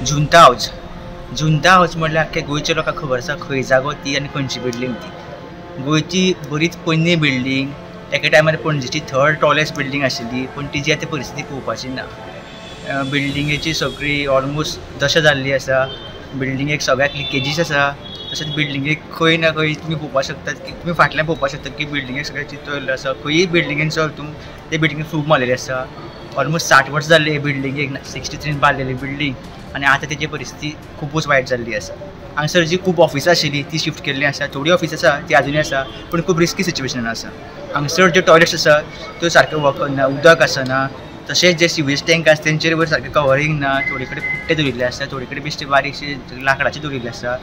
जुंता house म्हणल्यार आख्ख्या गोंयच्या लोकांक खबर आसा खंय जागो ती आनी खंयची बिल्डींग ती। गोंयची बरीच पोरणी बिल्डींग, एके टायमार पणजेची थर्ड टॉलेस्ट बिल्डींग आशिल्ली, पण तिची आतां परिस्थिती पळोवपाची ना। बिल्डिंगेची सगळी ऑलमोस्ट दशा जाल्ली आसा, बिल्डिंगेक सगळ्याक लिकेजीस आसा। तशेंच बिल्डिंगेक खंय ना खंय तुमी पळोवपाक शकतात की तुमी फाटल्यान पळोवपाक शकतात की बिल्डिंगेक सगळें चितळिल्लें आसा। खंयीय बिल्डिंगेचो ते बिल्डिंगेक फूग मारलेली आसा। ऑलमोस्ट 60 वर्सां जाल्ली हे बिल्डिंगेक, 63 बांदलेली बिल्डींग आनी आतां तेजी परिस्थिती खूबच वायट जाल्ली आसा। हांगासर जी खूब ऑफिसां आशिल्ली ती शिफ्ट केल्ली आसा, थोडी ऑफिस आसा ती आजुनूय आसा, पूण खूब रिस्की सिच्युएशन आसा। हांगासर ज्यो टॉयलेट्स आसा त्यो सारक्यो वर्क करना, उदक आसना, तशेंच जे सिवेज टँक आसा तेंचेर वयर सारकें कवरींग ना, थोडे कडेन कुट्टे दवरिल्ले आसा, थोडे कडेन बेश्टे बारीकशे लांकडाचे दवरिल्ले आसा।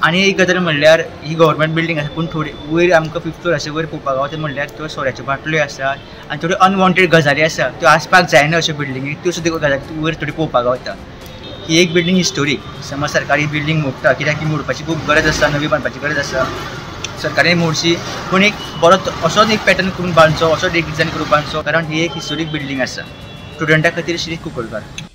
आनी एक गजाल म्हणल्यार ही गव्हर्मेंट बिल्डींग आसा, पूण थोडी वयर आमकां 5th फ्लोराचेर वयर पळोवपाक गावता म्हणल्यार त्यो सोऱ्याच्यो बाटल्यो आसा आनी थोड्यो अनवॉन्टेड गजाली आसा त्यो आसपाक जायना अश्यो बिल्डिंगेक, त्यो सुद्दां गजाली वयर थोडी पळोवपाक गावता। ही एक बिल्डींग हिस्टोरीक, समज सरकारी बिल्डींग मोडटा कित्याक ती मोडपाची खूब गरज आसा, नवी बांदपाची गरज आसा, सरकारान मोडची, पूण एक बरो असोच एक पॅटर्न करून बांदचो, असोच एक डिजायन करून बांदचो, कारण ही एक हिस्टोरीक बिल्डींग आसा। स्टुडंटा खातीर श्री कुंकळकार।